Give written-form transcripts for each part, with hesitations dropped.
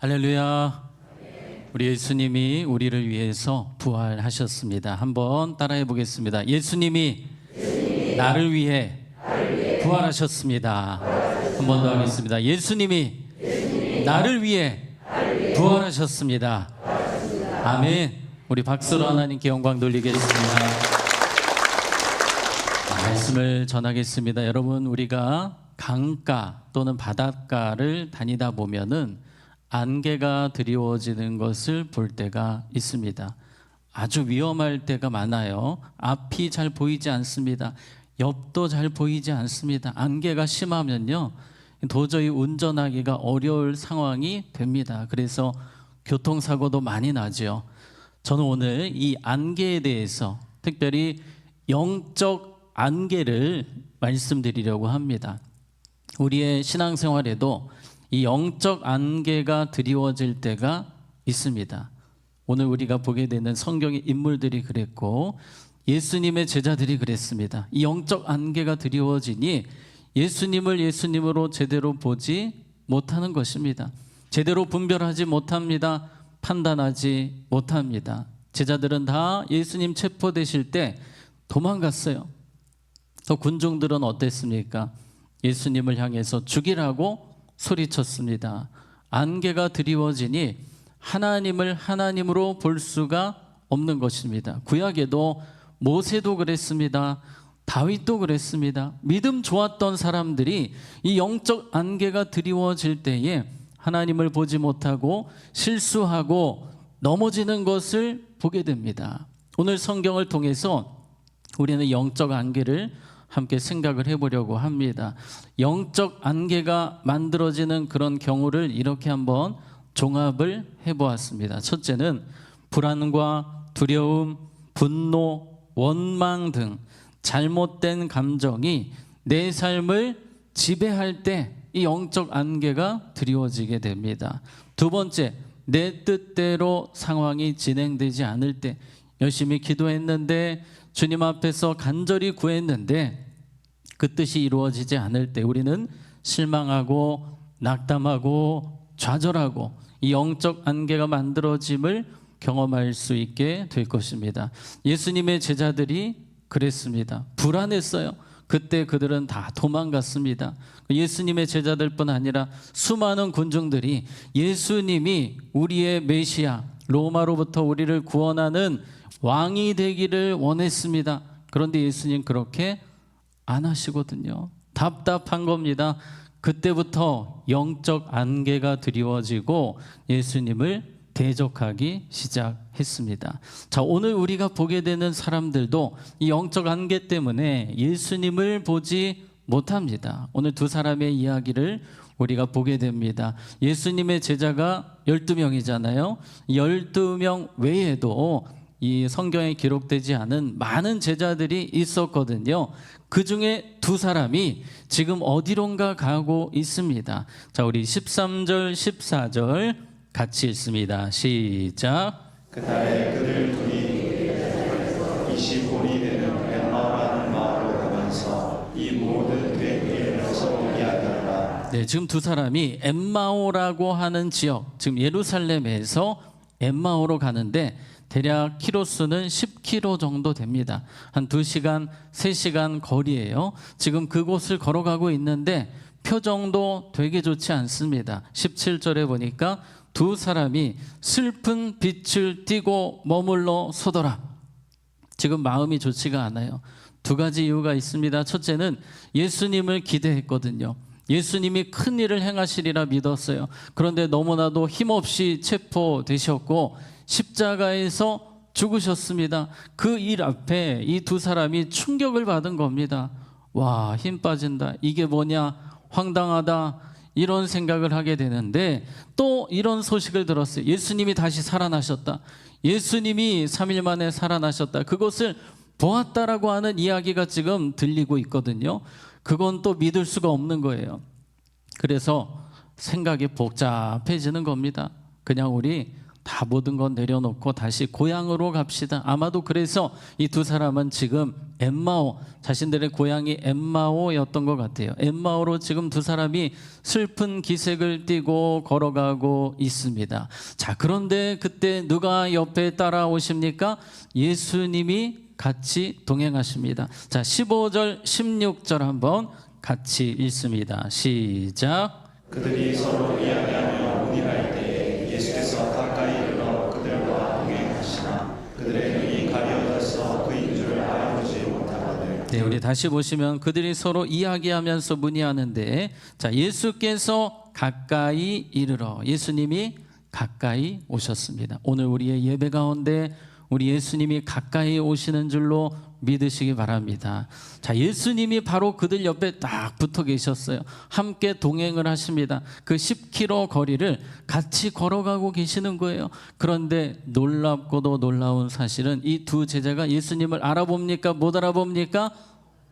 할렐루야. 우리 예수님이 우리를 위해서 부활하셨습니다. 한번 따라해 보겠습니다. 예수님이 나를 위해 부활하셨습니다. 한 번 더 하겠습니다. 예수님이 나를 위해 부활하셨습니다. 아멘. 우리 박수로 하나님께 영광 돌리겠습니다. 말씀을 전하겠습니다. 여러분, 우리가 강가 또는 바닷가를 다니다 보면은 안개가 드리워지는 것을 볼 때가 있습니다. 아주 위험할 때가 많아요. 앞이 잘 보이지 않습니다. 옆도 잘 보이지 않습니다. 안개가 심하면요, 도저히 운전하기가 어려울 상황이 됩니다. 그래서 교통사고도 많이 나죠. 저는 오늘 이 안개에 대해서 특별히 영적 안개를 말씀드리려고 합니다. 우리의 신앙생활에도 이 영적 안개가 드리워질 때가 있습니다. 오늘 우리가 보게 되는 성경의 인물들이 그랬고 예수님의 제자들이 그랬습니다. 이 영적 안개가 드리워지니 예수님을 예수님으로 제대로 보지 못하는 것입니다. 제대로 분별하지 못합니다. 판단하지 못합니다. 제자들은 다 예수님 체포되실 때 도망갔어요. 또 군중들은 어땠습니까? 예수님을 향해서 죽이라고 소리쳤습니다. 안개가 드리워지니 하나님을 하나님으로 볼 수가 없는 것입니다. 구약에도 모세도 그랬습니다. 다윗도 그랬습니다. 믿음 좋았던 사람들이 이 영적 안개가 드리워질 때에 하나님을 보지 못하고 실수하고 넘어지는 것을 보게 됩니다. 오늘 성경을 통해서 우리는 영적 안개를 함께 생각을 해보려고 합니다. 영적 안개가 만들어지는 그런 경우를 이렇게 한번 종합을 해보았습니다. 첫째는 불안과 두려움, 분노, 원망 등 잘못된 감정이 내 삶을 지배할 때 이 영적 안개가 드리워지게 됩니다. 두 번째, 내 뜻대로 상황이 진행되지 않을 때, 열심히 기도했는데 주님 앞에서 간절히 구했는데 그 뜻이 이루어지지 않을 때 우리는 실망하고 낙담하고 좌절하고 이 영적 안개가 만들어짐을 경험할 수 있게 될 것입니다. 예수님의 제자들이 그랬습니다. 불안했어요. 그때 그들은 다 도망갔습니다. 예수님의 제자들뿐 아니라 수많은 군중들이 예수님이 우리의 메시아, 로마로부터 우리를 구원하는 왕이 되기를 원했습니다. 그런데 예수님 그렇게 안 하시거든요. 답답한 겁니다. 그때부터 영적 안개가 드리워지고 예수님을 대적하기 시작했습니다. 자, 오늘 우리가 보게 되는 사람들도 이 영적 안개 때문에 예수님을 보지 못합니다. 오늘 두 사람의 이야기를 우리가 보게 됩니다. 예수님의 제자가 12명이잖아요. 12명 외에도 이 성경에 기록되지 않은 많은 제자들이 있었거든요. 그 중에 두 사람이 지금 어디론가 가고 있습니다. 자, 우리 13절, 14절 같이 읽습니다. 시작. 그날에 그들 둘이 25리 되는 엠마오라는 마을로 가면서 이 모든 된 일을 서로 이야기하더라. 네, 지금 두 사람이 엠마오라고 하는 지역, 지금 예루살렘에서 엠마오로 가는데 대략 키로수는 10km 정도 됩니다. 한 2시간, 3시간 거리예요. 지금 그곳을 걸어가고 있는데 표정도 되게 좋지 않습니다. 17절에 보니까 두 사람이 슬픈 빛을 띠고 머물러 서더라. 지금 마음이 좋지가 않아요. 두 가지 이유가 있습니다. 첫째는 예수님을 기대했거든요. 예수님이 큰 일을 행하시리라 믿었어요. 그런데 너무나도 힘없이 체포되셨고 십자가에서 죽으셨습니다. 그 일 앞에 이 두 사람이 충격을 받은 겁니다. 와, 힘 빠진다. 이게 뭐냐? 황당하다. 이런 생각을 하게 되는데 또 이런 소식을 들었어요. 예수님이 다시 살아나셨다. 예수님이 3일 만에 살아나셨다. 그것을 보았다라고 하는 이야기가 지금 들리고 있거든요. 그건 또 믿을 수가 없는 거예요. 그래서 생각이 복잡해지는 겁니다. 그냥 우리 다 모든 건 내려놓고 다시 고향으로 갑시다. 아마도 그래서 이 두 사람은 지금 엠마오, 자신들의 고향이 엠마오였던 것 같아요. 엠마오로 지금 두 사람이 슬픈 기색을 띠고 걸어가고 있습니다. 자, 그런데 그때 누가 옆에 따라오십니까? 예수님이 같이 동행하십니다. 자, 15절 16절 한번 같이 읽습니다. 시작. 그들이 서로 이야기하며 문의할 때에 예수께서 가까이 이르러 그들과 동행하시나 그들의 눈이 가려져서 그인 줄 알아보지 못하거늘. 네, 우리 다시 보시면 그들이 서로 이야기하면서 문의하는데, 자, 예수께서 가까이 이르러, 예수님이 가까이 오셨습니다. 오늘 우리의 예배 가운데 우리 예수님이 가까이 오시는 줄로 믿으시기 바랍니다. 자, 예수님이 바로 그들 옆에 딱 붙어 계셨어요. 함께 동행을 하십니다. 그 10km 거리를 같이 걸어가고 계시는 거예요. 그런데 놀랍고도 놀라운 사실은 이 두 제자가 예수님을 알아봅니까? 못 알아봅니까?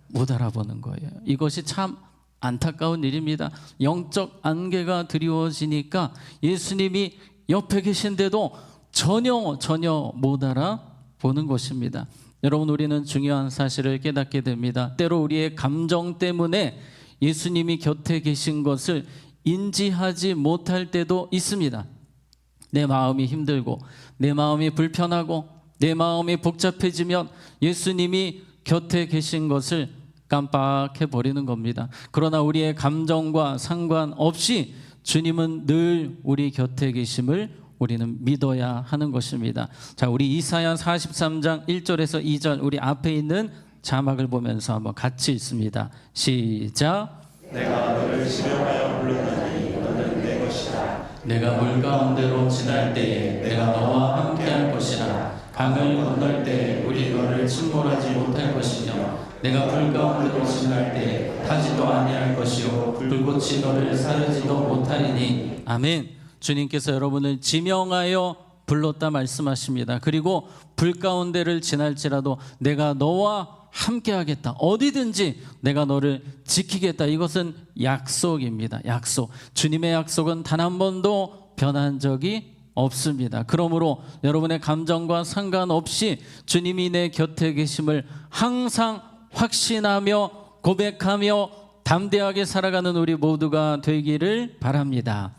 못 알아보는 거예요. 이것이 참 안타까운 일입니다. 영적 안개가 드리워지니까 예수님이 옆에 계신데도 전혀 못 알아보는 것입니다. 여러분, 우리는 중요한 사실을 깨닫게 됩니다. 때로 우리의 감정 때문에 예수님이 곁에 계신 것을 인지하지 못할 때도 있습니다. 내 마음이 힘들고 내 마음이 불편하고 내 마음이 복잡해지면 예수님이 곁에 계신 것을 깜빡해 버리는 겁니다. 그러나 우리의 감정과 상관없이 주님은 늘 우리 곁에 계심을 우리는 믿어야 하는 것입니다. 자, 우리 이사야 43장 1절에서 2절 우리 앞에 있는 자막을 보면서 한번 같이 읽습니다. 시작. 내가 너를 지명하여 부르노니 너는 내 것이라. 내가 물 가운데로 지날 때에 내가 너와 함께할 것이라. 강을 건널 때 물이 너를 침몰하지 못할 것이며 내가 불 가운데로 지날 때 타지도 아니할 것이요 불꽃이 너를 사르지도 못하리니. 아멘. 주님께서 여러분을 지명하여 불렀다 말씀하십니다. 그리고 불 가운데를 지날지라도 내가 너와 함께하겠다. 어디든지 내가 너를 지키겠다. 이것은 약속입니다. 약속. 주님의 약속은 단 한 번도 변한 적이 없습니다. 그러므로 여러분의 감정과 상관없이 주님이 내 곁에 계심을 항상 확신하며 고백하며 담대하게 살아가는 우리 모두가 되기를 바랍니다.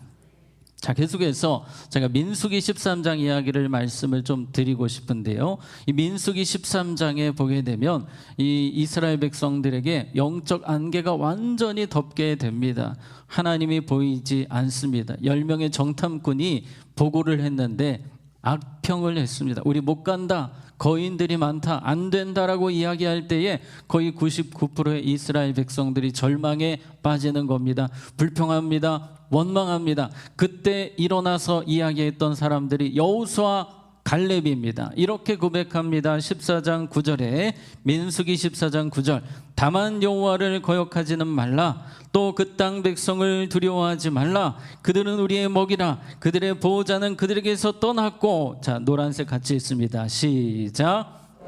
자, 계속해서 제가 민수기 13장 이야기를 말씀을 좀 드리고 싶은데요. 이 민수기 13장에 보게 되면 이 이스라엘 백성들에게 영적 안개가 완전히 덮게 됩니다. 하나님이 보이지 않습니다. 10명의 정탐꾼이 보고를 했는데 악평을 했습니다. 우리 못 간다. 거인들이 많다. 안 된다라고 이야기할 때에 거의 99%의 이스라엘 백성들이 절망에 빠지는 겁니다. 불평합니다. 원망합니다. 그때 일어나서 이야기했던 사람들이 여호수아 갈렙입니다. 이렇게 고백합니다. 14장 9절에 민수기 14장 9절 다만 여호와를 거역하지는 말라. 또 그 땅 백성을 두려워하지 말라. 그들은 우리의 먹이라. 그들의 보호자는 그들에게서 떠났고. 자, 노란색 같이 있습니다. 시작.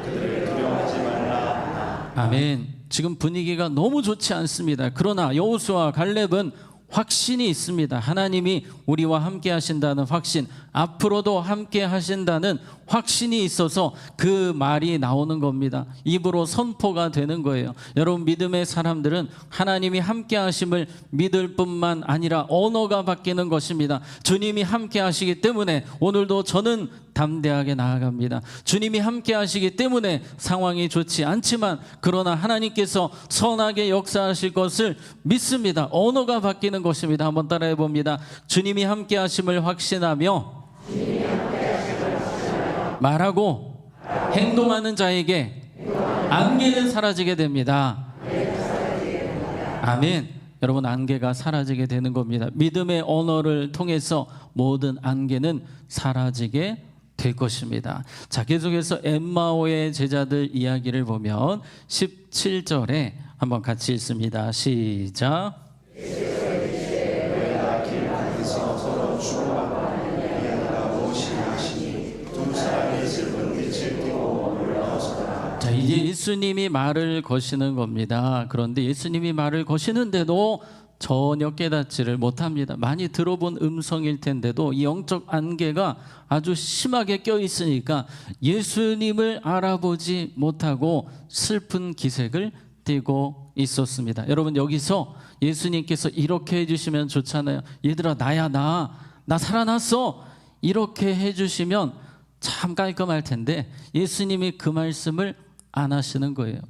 그들을 두려워하지 말라. 아멘. 지금 분위기가 너무 좋지 않습니다. 그러나 여호수아 갈렙은 확신이 있습니다. 하나님이 우리와 함께 하신다는 확신, 앞으로도 함께 하신다는 확신이 있어서 그 말이 나오는 겁니다. 입으로 선포가 되는 거예요. 여러분, 믿음의 사람들은 하나님이 함께 하심을 믿을 뿐만 아니라 언어가 바뀌는 것입니다. 주님이 함께 하시기 때문에 오늘도 저는 담대하게 나아갑니다. 주님이 함께 하시기 때문에 상황이 좋지 않지만 그러나 하나님께서 선하게 역사하실 것을 믿습니다. 언어가 바뀌는 것입니다. 한번 따라해 봅니다. 주님이 함께 하심을 확신하며 말하고 행동하는 자에게 안개는 사라지게 됩니다. 아멘. 여러분, 안개가 사라지게 되는 겁니다. 믿음의 언어를 통해서 모든 안개는 사라지게 될 것입니다. 자, 계속해서 엠마오의 제자들 이야기를 보면 17절에 한번 같이 읽습니다. 시작. 자, 이제 예수님이 말을 거시는 겁니다. 그런데 예수님이 말을 거시는데도 전혀 깨닫지를 못합니다. 많이 들어본 음성일 텐데도 이 영적 안개가 아주 심하게 껴 있으니까 예수님을 알아보지 못하고 슬픈 기색을 띠고 있었습니다. 여러분, 여기서 예수님께서 이렇게 해주시면 좋잖아요. 얘들아, 나야, 나 살아났어, 이렇게 해주시면 참 깔끔할 텐데 예수님이 그 말씀을 안 하시는 거예요.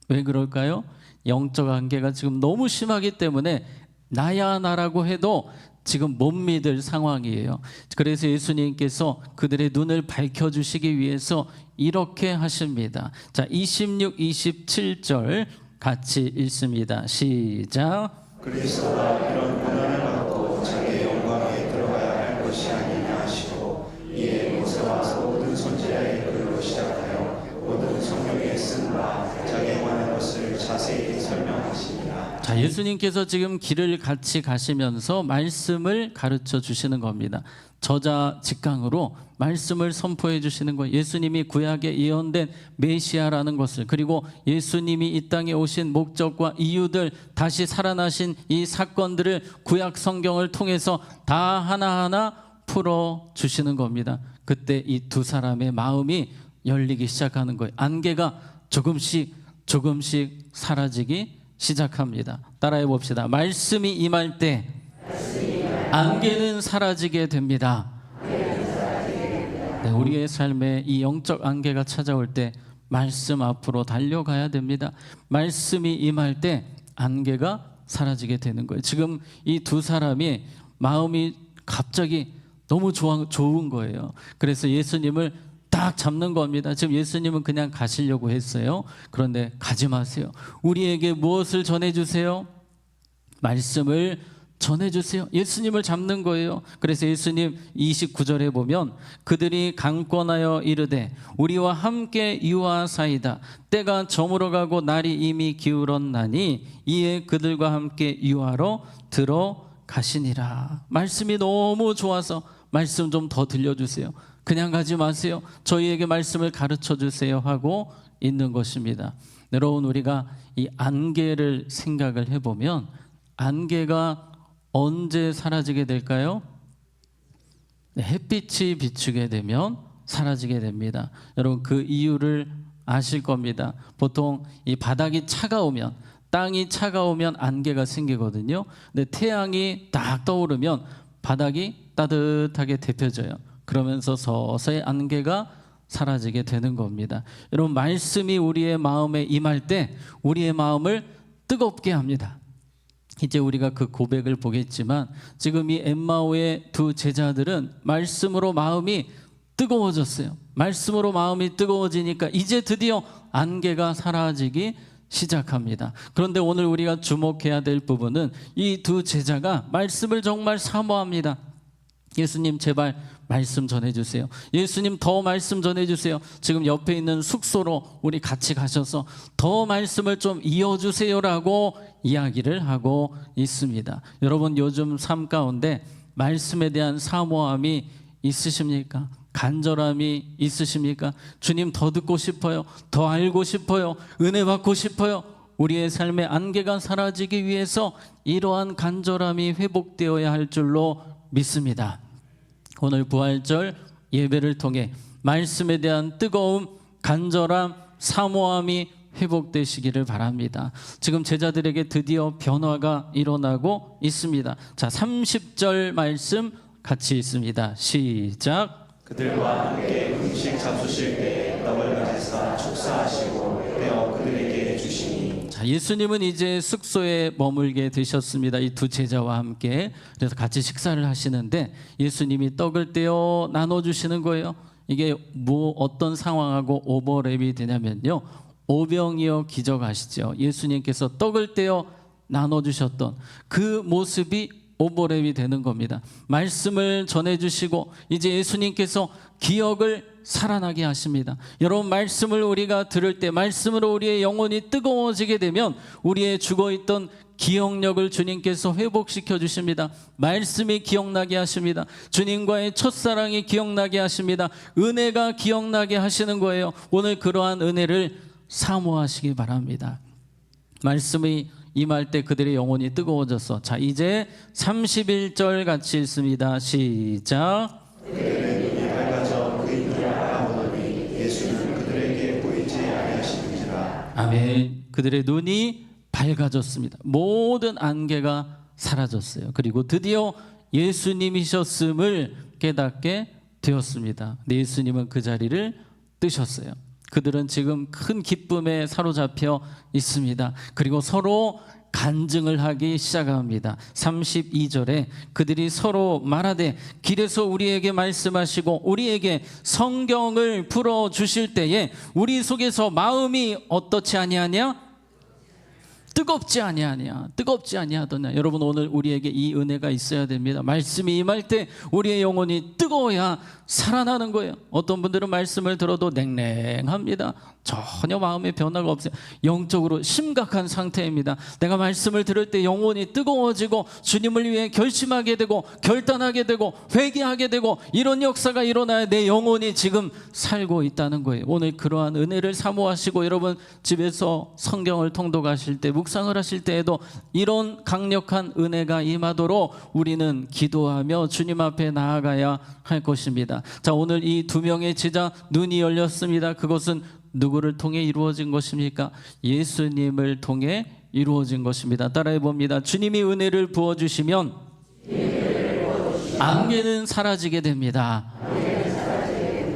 왜 그럴까요? 영적 안개가 지금 너무 심하기 때문에 나야, 나라고 해도 지금 못 믿을 상황이에요. 그래서 예수님께서 그들의 눈을 밝혀주시기 위해서 이렇게 하십니다. 자, 26, 27절 같이 읽습니다. 시작. 그리스도가 이런 고난을 받고 자기의 영광에 들어가야 할 것이 아니냐 하시고, 이에 모세와 모든 선지자의 글로 시작하여 모든 성경에 쓴 바 자기에 관한 것을 자세히 설명하시니라. 자, 예수님께서 지금 길을 같이 가시면서 말씀을 가르쳐 주시는 겁니다. 저자 직강으로 말씀을 선포해 주시는 거예요. 예수님이 구약에 예언된 메시아라는 것을, 그리고 예수님이 이 땅에 오신 목적과 이유들, 다시 살아나신 이 사건들을 구약 성경을 통해서 다 하나하나 풀어 주시는 겁니다. 그때 이 두 사람의 마음이 열리기 시작하는 거예요. 안개가 조금씩 사라지기 시작합니다. 따라해 봅시다. 말씀이 임할 때 안개는 사라지게 됩니다. 네, 우리의 삶에 이 영적 안개가 찾아올 때 말씀 앞으로 달려가야 됩니다. 말씀이 임할 때 안개가 사라지게 되는 거예요. 지금 이 두 사람이 마음이 갑자기 너무 좋은 거예요. 그래서 예수님을 딱 잡는 겁니다. 지금 예수님은 그냥 가시려고 했어요. 그런데 가지 마세요. 우리에게 무엇을 전해주세요? 말씀을 전해주세요. 예수님을 잡는 거예요. 그래서 예수님 29절에 보면 그들이 강권하여 이르되 우리와 함께 유하사이다. 때가 저물어가고 날이 이미 기울었나니 이에 그들과 함께 유하러 들어가시니라. 말씀이 너무 좋아서 말씀 좀 더 들려주세요. 그냥 가지 마세요. 저희에게 말씀을 가르쳐 주세요 하고 있는 것입니다. 여러분, 우리가 이 안개를 생각을 해보면 안개가 언제 사라지게 될까요? 햇빛이 비추게 되면 사라지게 됩니다. 여러분, 그 이유를 아실 겁니다. 보통 이 바닥이 차가우면, 땅이 차가우면 안개가 생기거든요. 근데 태양이 딱 떠오르면 바닥이 따뜻하게 데펴져요. 그러면서 서서히 안개가 사라지게 되는 겁니다. 여러분, 말씀이 우리의 마음에 임할 때 우리의 마음을 뜨겁게 합니다. 이제 우리가 그 고백을 보겠지만 지금 이 엠마오의 두 제자들은 말씀으로 마음이 뜨거워졌어요. 말씀으로 마음이 뜨거워지니까 이제 드디어 안개가 사라지기 시작합니다. 그런데 오늘 우리가 주목해야 될 부분은 이 두 제자가 말씀을 정말 사모합니다. 예수님, 제발 말씀 전해주세요. 예수님, 더 말씀 전해주세요. 지금 옆에 있는 숙소로 우리 같이 가셔서 더 말씀을 좀 이어주세요라고 이야기를 하고 있습니다. 여러분, 요즘 삶 가운데 말씀에 대한 사모함이 있으십니까? 간절함이 있으십니까? 주님, 더 듣고 싶어요. 더 알고 싶어요. 은혜 받고 싶어요. 우리의 삶의 안개가 사라지기 위해서 이러한 간절함이 회복되어야 할 줄로 믿습니다. 오늘 부활절 예배를 통해 말씀에 대한 뜨거움, 간절함, 사모함이 회복되시기를 바랍니다. 지금 제자들에게 드디어 변화가 일어나고 있습니다. 자, 30절 말씀 같이 읽습니다. 시작. 그들과 함께 음식 잡수실 때 떡을 가져사 축사하시고 떼어 그들에게 주시니. 자, 예수님은 이제 숙소에 머물게 되셨습니다. 이 두 제자와 함께. 그래서 같이 식사를 하시는데 예수님이 떡을 떼어 나눠주시는 거예요. 이게 어떤 상황하고 오버랩이 되냐면요, 오병이어 기적 아시죠? 예수님께서 떡을 떼어 나눠주셨던 그 모습이 오버랩이 되는 겁니다. 말씀을 전해주시고 이제 예수님께서 기억을 살아나게 하십니다. 여러분, 말씀을 우리가 들을 때, 말씀으로 우리의 영혼이 뜨거워지게 되면 우리의 죽어있던 기억력을 주님께서 회복시켜 주십니다. 말씀이 기억나게 하십니다. 주님과의 첫사랑이 기억나게 하십니다. 은혜가 기억나게 하시는 거예요. 오늘 그러한 은혜를 사모하시기 바랍니다. 말씀이 임할 때 그들의 영혼이 뜨거워졌어. 자, 이제 31절 같이 읽습니다. 시작. 그들의 눈이 밝아져 그의 알아보더니 예수는 그들에게 보이지 아니하시는지라. 아멘. 그들의 눈이 밝아졌습니다. 모든 안개가 사라졌어요. 그리고 드디어 예수님이셨음을 깨닫게 되었습니다. 근데 예수님은 그 자리를 뜨셨어요. 그들은 지금 큰 기쁨에 사로잡혀 있습니다. 그리고 서로 간증을 하기 시작합니다. 32절에 그들이 서로 말하되 길에서 우리에게 말씀하시고 우리에게 성경을 풀어주실 때에 우리 속에서 마음이 어떻지 아니하냐? 뜨겁지 아니하냐? 뜨겁지 아니하더냐? 여러분, 오늘 우리에게 이 은혜가 있어야 됩니다. 말씀이 임할 때 우리의 영혼이 뜨거워야 살아나는 거예요. 어떤 분들은 말씀을 들어도 냉랭합니다. 전혀 마음의 변화가 없어요. 영적으로 심각한 상태입니다. 내가 말씀을 들을 때 영혼이 뜨거워지고 주님을 위해 결심하게 되고 결단하게 되고 회개하게 되고 이런 역사가 일어나야 내 영혼이 지금 살고 있다는 거예요. 오늘 그러한 은혜를 사모하시고 여러분 집에서 성경을 통독하실 때 묵상을 하실 때에도 이런 강력한 은혜가 임하도록 우리는 기도하며 주님 앞에 나아가야 할 것입니다. 자, 오늘 이 두 명의 제자 눈이 열렸습니다. 그것은 누구를 통해 이루어진 것입니까? 예수님을 통해 이루어진 것입니다. 따라해 봅니다. 주님이 은혜를 부어주시면 안개는 사라지게 됩니다.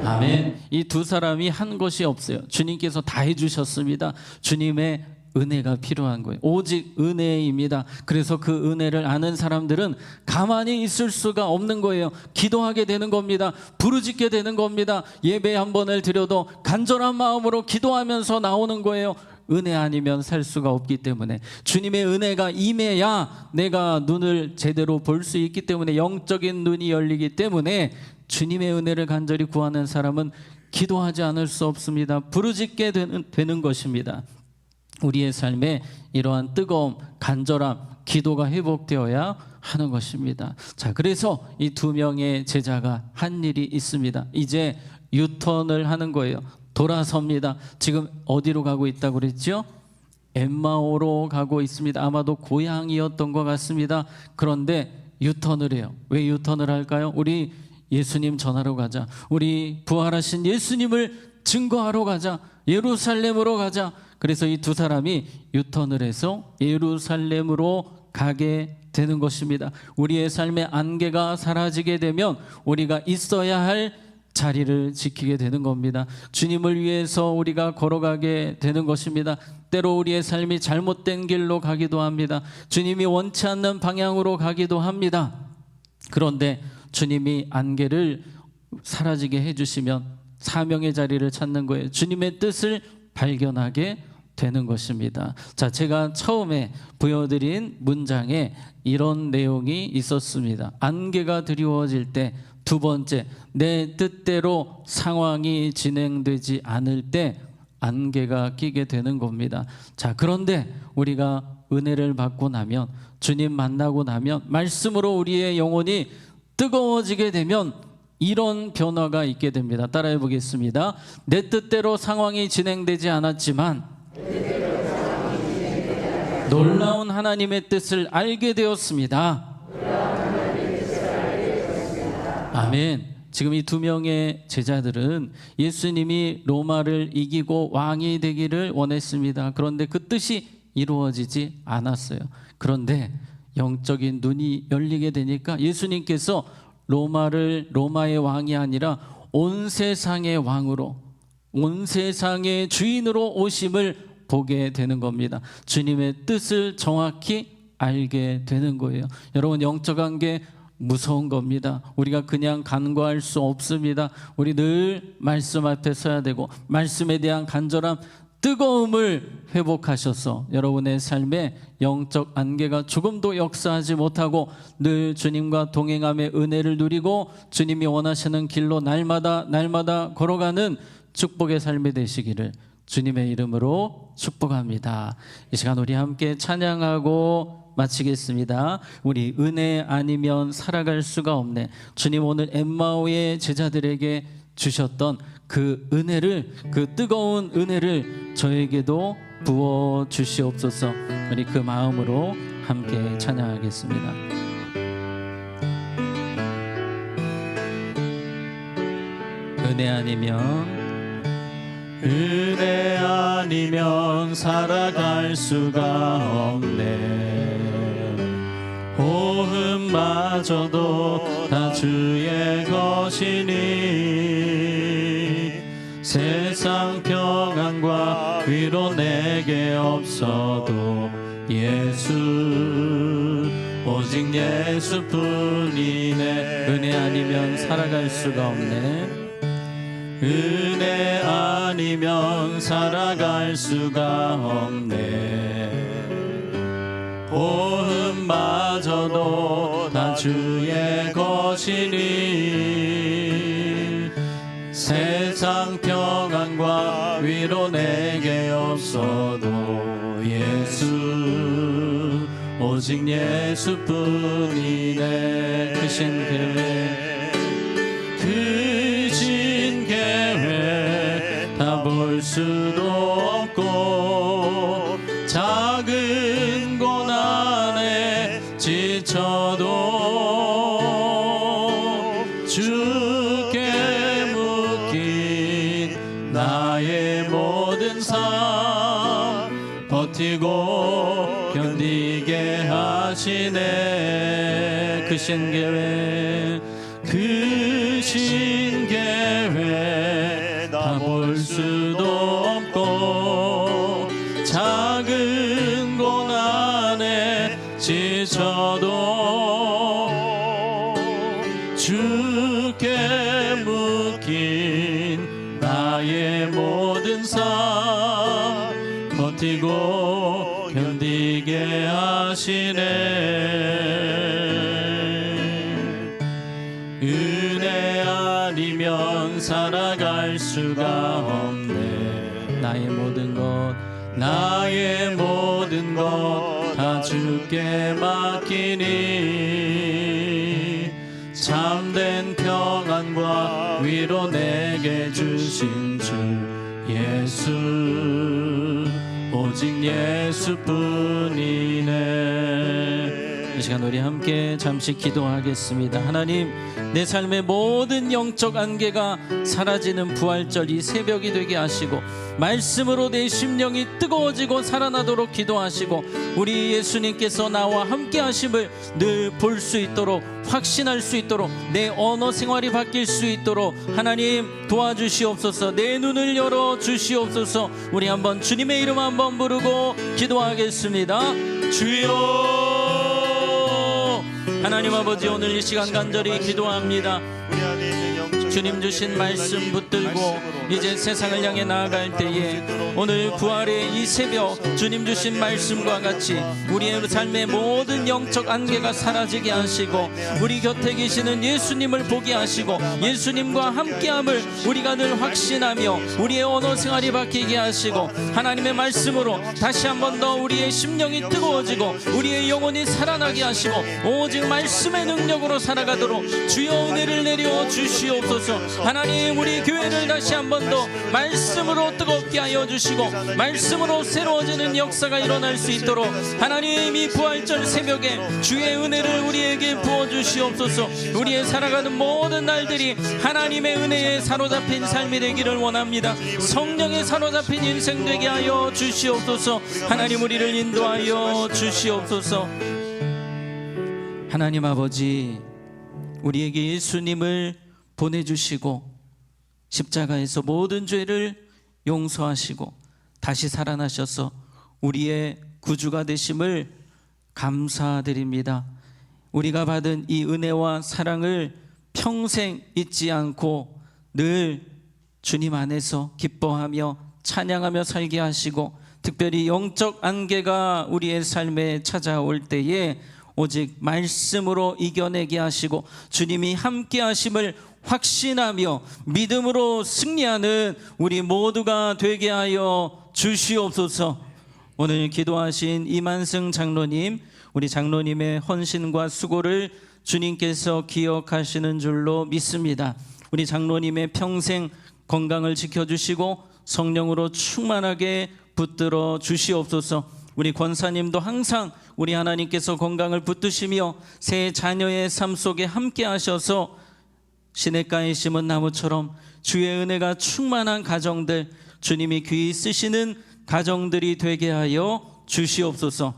아멘. 이 두 사람이 한 것이 없어요. 주님께서 다 해주셨습니다. 주님의 은혜가 필요한 거예요. 오직 은혜입니다. 그래서 그 은혜를 아는 사람들은 가만히 있을 수가 없는 거예요. 기도하게 되는 겁니다. 부르짖게 되는 겁니다. 예배 한 번을 드려도 간절한 마음으로 기도하면서 나오는 거예요. 은혜 아니면 살 수가 없기 때문에 주님의 은혜가 임해야 내가 눈을 제대로 볼 수 있기 때문에 영적인 눈이 열리기 때문에 주님의 은혜를 간절히 구하는 사람은 기도하지 않을 수 없습니다. 부르짖게 되는 것입니다. 우리의 삶에 이러한 뜨거움, 간절함, 기도가 회복되어야 하는 것입니다. 자, 그래서 이 두 명의 제자가 한 일이 있습니다. 이제 유턴을 하는 거예요. 돌아섭니다. 지금 어디로 가고 있다고 그랬죠? 엠마오로 가고 있습니다. 아마도 고향이었던 것 같습니다. 그런데 유턴을 해요. 왜 유턴을 할까요? 우리 예수님 전하러 가자. 우리 부활하신 예수님을 증거하러 가자. 예루살렘으로 가자. 그래서 이 두 사람이 유턴을 해서 예루살렘으로 가게 되는 것입니다. 우리의 삶의 안개가 사라지게 되면 우리가 있어야 할 자리를 지키게 되는 겁니다. 주님을 위해서 우리가 걸어가게 되는 것입니다. 때로 우리의 삶이 잘못된 길로 가기도 합니다. 주님이 원치 않는 방향으로 가기도 합니다. 그런데 주님이 안개를 사라지게 해주시면 사명의 자리를 찾는 거예요. 주님의 뜻을 발견하게 되는 것입니다. 자, 제가 처음에 보여드린 문장에 이런 내용이 있었습니다. 안개가 드리워질 때, 두 번째, 내 뜻대로 상황이 진행되지 않을 때 안개가 끼게 되는 겁니다. 자, 그런데 우리가 은혜를 받고 나면, 주님 만나고 나면, 말씀으로 우리의 영혼이 뜨거워지게 되면 이런 변화가 있게 됩니다. 따라해 보겠습니다. 내 뜻대로 상황이 진행되지 않았지만 놀라운 하나님의 뜻을 알게 되었습니다. 아멘. 지금 이 두 명의 제자들은 예수님이 로마를 이기고 왕이 되기를 원했습니다. 그런데 그 뜻이 이루어지지 않았어요. 그런데 영적인 눈이 열리게 되니까 예수님께서 로마의 왕이 아니라 온 세상의 왕으로, 온 세상의 주인으로 오심을 보게 되는 겁니다. 주님의 뜻을 정확히 알게 되는 거예요. 여러분, 영적 관계 무서운 겁니다. 우리가 그냥 간과할 수 없습니다. 우리 늘 말씀 앞에 서야 되고 말씀에 대한 간절함, 뜨거움을 회복하셔서 여러분의 삶에 영적 안개가 조금도 역사하지 못하고 늘 주님과 동행함의 은혜를 누리고 주님이 원하시는 길로 날마다 걸어가는 축복의 삶이 되시기를 주님의 이름으로 축복합니다. 이 시간 우리 함께 찬양하고 마치겠습니다. 우리 은혜 아니면 살아갈 수가 없네. 주님 오늘 엠마오의 제자들에게 주셨던 그 은혜를, 그 뜨거운 은혜를 저에게도 부어 주시옵소서. 우리 그 마음으로 함께 찬양하겠습니다. 은혜 아니면 살아갈 수가 없네. 호흡마저도 다 주의 것이니 세상 평안과 위로 내게 없어도 예수, 오직 예수뿐이네. 은혜 아니면 살아갈 수가 없네. 은혜 아니면 살아갈 수가 없네. 호흡마저도 다 주의 것이니 세상 평안과 위로 내게 없어도 예수, 오직 예수뿐이네. 크신 계획 다 볼 수도 없고 작은 고난에 지쳐도 주께 묶인 나의 모든 삶 버티고 견디게 하시네. 크신 계획 다 볼 수도 없고 작은 고난에 지쳐도 주께 묶인 나의 모든 삶 버티고 견디게 하시네. 은혜 아니면 살아갈 수가 없네. 나의 모든 것 다 주께 맡기니 참된 평안과 위로 내게 주신 주 예수, 오직 예수뿐이네. 이 시간 우리 함께 잠시 기도하겠습니다. 하나님, 내 삶의 모든 영적 안개가 사라지는 부활절 이 새벽이 되게 하시고 말씀으로 내 심령이 뜨거워지고 살아나도록 기도하시고 우리 예수님께서 나와 함께 하심을 늘 볼 수 있도록 확신할 수 있도록 내 언어 생활이 바뀔 수 있도록 하나님 도와주시옵소서. 내 눈을 열어 주시옵소서. 우리 한번 주님의 이름 한번 부르고 기도하겠습니다. 주여, 하나님 아버지, 오늘 이 시간 간절히 기도합니다. 주님 주신 말씀 붙들고 이제 세상을 향해 나아갈 때에 오늘 부활의 이 새벽 주님 주신 말씀과 같이 우리의 삶의 모든 영적 안개가 사라지게 하시고 우리 곁에 계시는 예수님을 보게 하시고 예수님과 함께함을 우리가 늘 확신하며 우리의 언어 생활이 바뀌게 하시고 하나님의 말씀으로 다시 한 번 더 우리의 심령이 뜨거워지고 우리의 영혼이 살아나게 하시고 오직 말씀의 능력으로 살아가도록 주여 은혜를 내려 주시옵소서. 하나님, 우리 교회를 다시 한 번 더 말씀으로 뜨겁게 하여 주시고 말씀으로 새로워지는 역사가 일어날 수 있도록 하나님, 이 부활절 새벽에 주의 은혜를 우리에게 부어주시옵소서. 우리의 살아가는 모든 날들이 하나님의 은혜에 사로잡힌 삶이 되기를 원합니다. 성령에 사로잡힌 인생 되게 하여 주시옵소서. 하나님, 우리를 인도하여 주시옵소서. 하나님 아버지, 우리에게 예수님을 보내주시고 십자가에서 모든 죄를 용서하시고 다시 살아나셔서 우리의 구주가 되심을 감사드립니다. 우리가 받은 이 은혜와 사랑을 평생 잊지 않고 늘 주님 안에서 기뻐하며 찬양하며 살게 하시고 특별히 영적 안개가 우리의 삶에 찾아올 때에 오직 말씀으로 이겨내게 하시고 주님이 함께 하심을 확신하며 믿음으로 승리하는 우리 모두가 되게 하여 주시옵소서. 오늘 기도하신 이만승 장로님, 우리 장로님의 헌신과 수고를 주님께서 기억하시는 줄로 믿습니다. 우리 장로님의 평생 건강을 지켜주시고 성령으로 충만하게 붙들어 주시옵소서. 우리 권사님도 항상 우리 하나님께서 건강을 붙드시며 새 자녀의 삶 속에 함께 하셔서 시냇가에 심은 나무처럼 주의 은혜가 충만한 가정들, 주님이 귀히 쓰시는 가정들이 되게 하여 주시옵소서.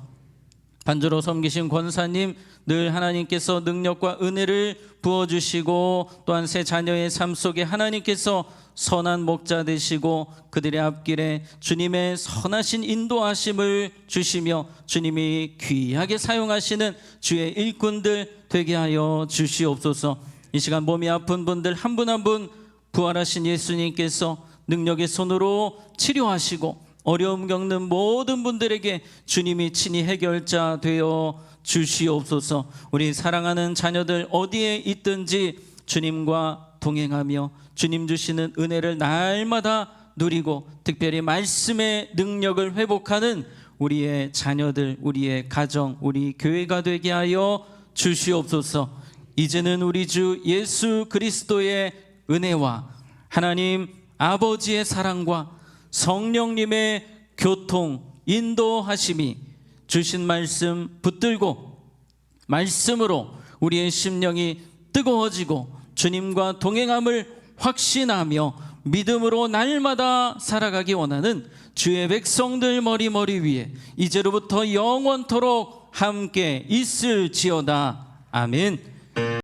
반주로 섬기신 권사님, 늘 하나님께서 능력과 은혜를 부어주시고 또한 새 자녀의 삶 속에 하나님께서 선한 목자 되시고 그들의 앞길에 주님의 선하신 인도하심을 주시며 주님이 귀하게 사용하시는 주의 일꾼들 되게 하여 주시옵소서. 이 시간 몸이 아픈 분들 한 분 한 분 부활하신 예수님께서 능력의 손으로 치료하시고 어려움 겪는 모든 분들에게 주님이 친히 해결자 되어 주시옵소서. 우리 사랑하는 자녀들 어디에 있든지 주님과 동행하며 주님 주시는 은혜를 날마다 누리고 특별히 말씀의 능력을 회복하는 우리의 자녀들, 우리의 가정, 우리 교회가 되게 하여 주시옵소서. 이제는 우리 주 예수 그리스도의 은혜와 하나님 아버지의 사랑과 성령님의 교통, 인도하심이 주신 말씀 붙들고 말씀으로 우리의 심령이 뜨거워지고 주님과 동행함을 확신하며 믿음으로 날마다 살아가기 원하는 주의 백성들 머리 위에 이제로부터 영원토록 함께 있을지어다. 아멘.